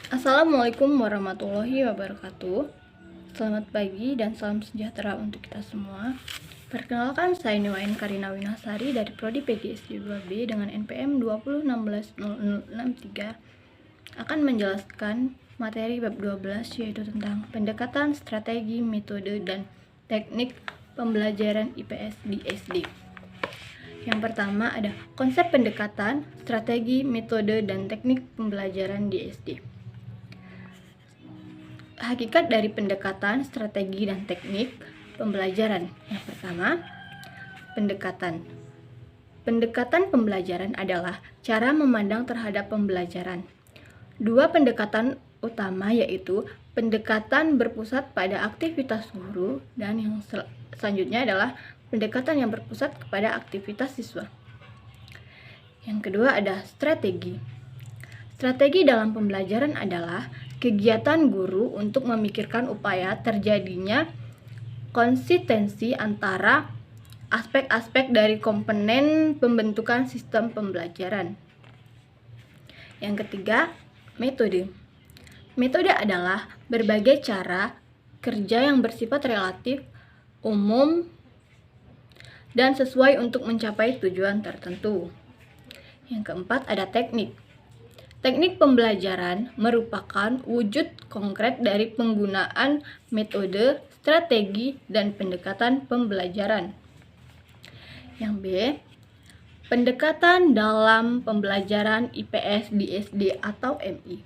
Assalamualaikum warahmatullahi wabarakatuh. Selamat pagi dan salam sejahtera untuk kita semua. Perkenalkan, saya Niwayan Karina Winasari dari Prodi PGSD 2B dengan NPM 20160063 akan menjelaskan materi bab 12, yaitu tentang pendekatan, strategi, metode, dan teknik pembelajaran IPS di SD. Yang pertama ada konsep pendekatan, strategi, metode, dan teknik pembelajaran di SD. Hakikat dari pendekatan, strategi, dan teknik pembelajaran. Yang pertama, pendekatan. Pendekatan pembelajaran adalah cara memandang terhadap pembelajaran. Dua pendekatan utama yaitu pendekatan berpusat pada aktivitas guru dan yang selanjutnya adalah pendekatan yang berpusat kepada aktivitas siswa. Yang kedua ada strategi. Strategi dalam pembelajaran adalah kegiatan guru untuk memikirkan upaya terjadinya konsistensi antara aspek-aspek dari komponen pembentukan sistem pembelajaran. Yang ketiga, metode. Metode adalah berbagai cara kerja yang bersifat relatif, umum, dan sesuai untuk mencapai tujuan tertentu. Yang keempat, ada teknik. Teknik pembelajaran merupakan wujud konkret dari penggunaan metode, strategi, dan pendekatan pembelajaran. Yang B, pendekatan dalam pembelajaran IPS di SD atau MI.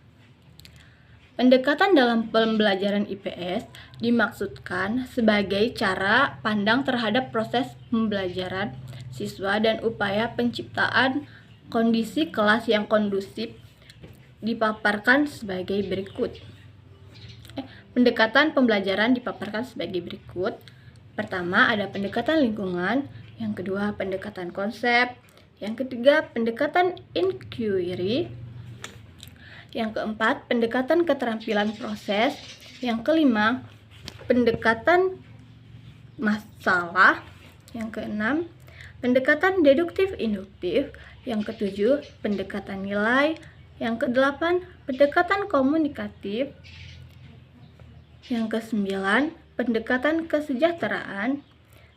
Pendekatan dalam pembelajaran IPS dimaksudkan sebagai cara pandang terhadap proses pembelajaran siswa dan upaya penciptaan kondisi kelas yang kondusif dipaparkan sebagai berikut. Pendekatan pembelajaran dipaparkan sebagai berikut. Pertama, ada pendekatan lingkungan. Yang kedua, pendekatan konsep. Yang ketiga, pendekatan inquiry. Yang keempat, pendekatan keterampilan proses. Yang kelima, pendekatan masalah. Yang keenam, pendekatan deduktif-induktif. Yang ketujuh, pendekatan nilai. Yang kedelapan, pendekatan komunikatif. Yang kesembilan, pendekatan kesejahteraan.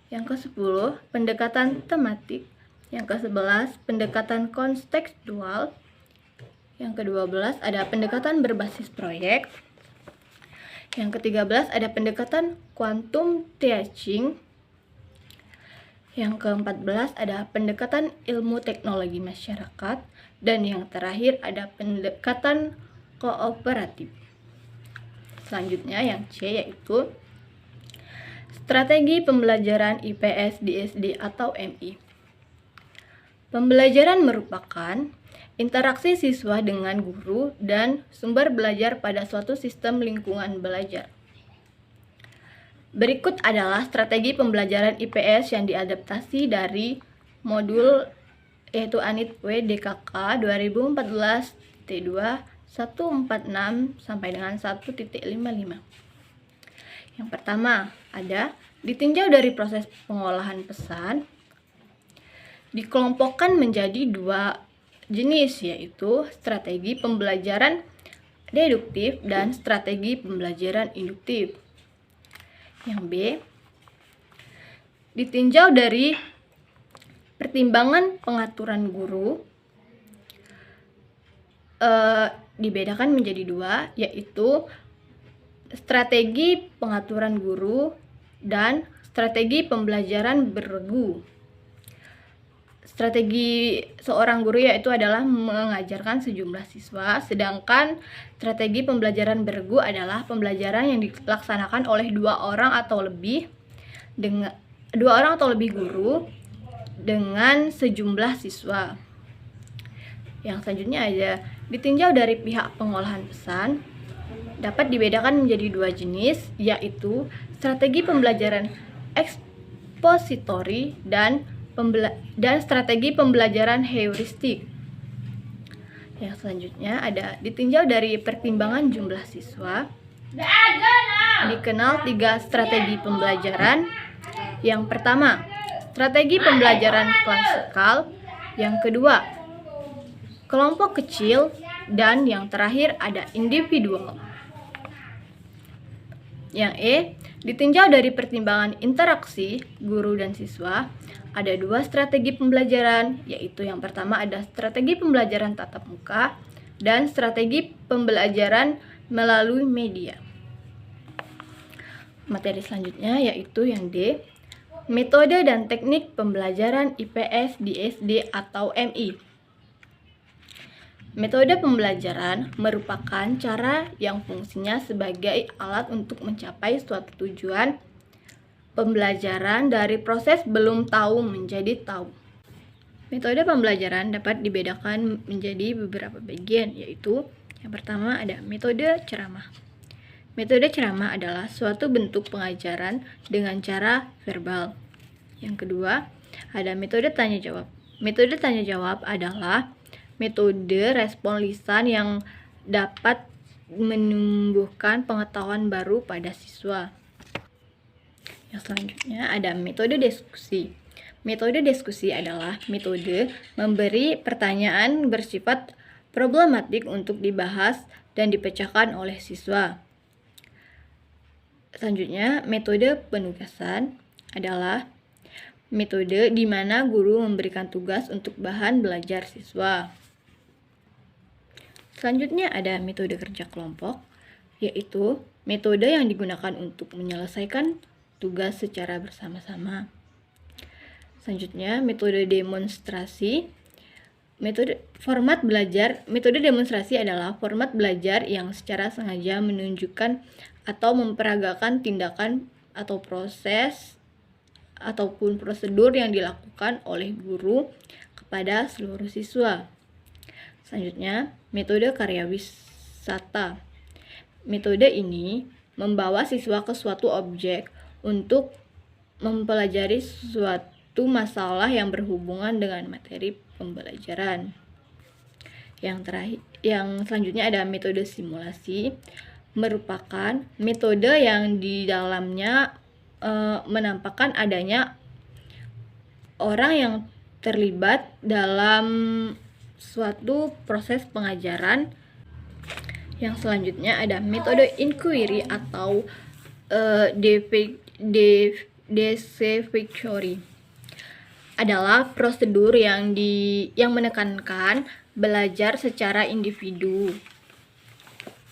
Yang kesepuluh, pendekatan tematik. Yang kesebelas, pendekatan kontekstual. Yang ke-12 ada pendekatan berbasis proyek. Yang ke-13 ada pendekatan quantum teaching. Yang ke-14 ada pendekatan ilmu teknologi masyarakat. Dan yang terakhir ada pendekatan kooperatif. Selanjutnya yang C yaitu strategi pembelajaran IPS di SD atau MI. Pembelajaran merupakan interaksi siswa dengan guru dan sumber belajar pada suatu sistem lingkungan belajar. Berikut adalah strategi pembelajaran IPS yang diadaptasi dari modul yaitu ANIT WDKK 2014 T2 146 sampai dengan 1.55. Yang pertama ada ditinjau dari proses pengolahan pesan, dikelompokkan menjadi dua jenis yaitu strategi pembelajaran deduktif dan strategi pembelajaran induktif. Yang B, ditinjau dari pertimbangan pengaturan guru, dibedakan menjadi dua, yaitu strategi pengaturan guru dan strategi pembelajaran bergu. Strategi seorang guru yaitu adalah mengajarkan sejumlah siswa, sedangkan strategi pembelajaran bergu adalah pembelajaran yang dilaksanakan oleh dua orang atau lebih guru dengan sejumlah siswa. Yang selanjutnya ada ditinjau dari pihak pengolahan pesan, dapat dibedakan menjadi dua jenis, yaitu strategi pembelajaran ekspositori dan strategi pembelajaran heuristik. Yang selanjutnya ada ditinjau dari pertimbangan jumlah siswa, dikenal tiga strategi pembelajaran. Yang pertama, strategi pembelajaran klasikal. Yang kedua, kelompok kecil. dan yang terakhir ada individual. Yang E, ditinjau dari pertimbangan interaksi guru dan siswa, ada 2 strategi pembelajaran, yaitu yang pertama ada strategi pembelajaran tatap muka dan strategi pembelajaran melalui media. Materi selanjutnya yaitu yang D, metode dan teknik pembelajaran IPS di SD atau MI. Metode pembelajaran merupakan cara yang fungsinya sebagai alat untuk mencapai suatu tujuan pembelajaran dari proses belum tahu menjadi tahu. Metode pembelajaran dapat dibedakan menjadi beberapa bagian, yaitu yang pertama ada metode ceramah. Metode ceramah adalah suatu bentuk pengajaran dengan cara verbal. Yang kedua, ada metode tanya jawab. Metode tanya jawab adalah metode respon lisan yang dapat menumbuhkan pengetahuan baru pada siswa. Yang selanjutnya ada metode diskusi. Metode diskusi adalah metode memberi pertanyaan bersifat problematik untuk dibahas dan dipecahkan oleh siswa. Selanjutnya, metode penugasan adalah metode di mana guru memberikan tugas untuk bahan belajar siswa. Selanjutnya ada metode kerja kelompok, yaitu metode yang digunakan untuk menyelesaikan tugas secara bersama-sama. Selanjutnya, metode demonstrasi. Metode demonstrasi adalah format belajar yang secara sengaja menunjukkan atau memperagakan tindakan atau proses ataupun prosedur yang dilakukan oleh guru kepada seluruh siswa. Selanjutnya, metode karya wisata. Metode ini membawa siswa ke suatu objek untuk mempelajari suatu masalah yang berhubungan dengan materi pembelajaran. Yang selanjutnya ada metode simulasi, merupakan metode yang di dalamnya menampakkan adanya orang yang terlibat dalam suatu proses pengajaran. Yang selanjutnya ada metode inquiry atau deception adalah prosedur yang menekankan belajar secara individu.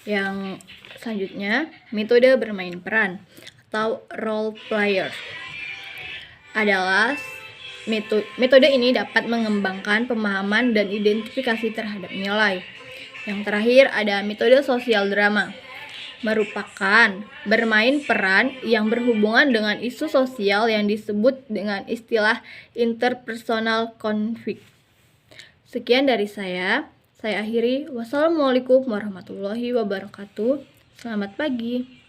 Yang selanjutnya metode bermain peran atau role player adalah metode ini dapat mengembangkan pemahaman dan identifikasi terhadap nilai. Yang terakhir ada metode sosial drama, merupakan bermain peran yang berhubungan dengan isu sosial yang disebut dengan istilah interpersonal conflict. Sekian dari saya akhiri. Wassalamualaikum warahmatullahi wabarakatuh. Selamat pagi.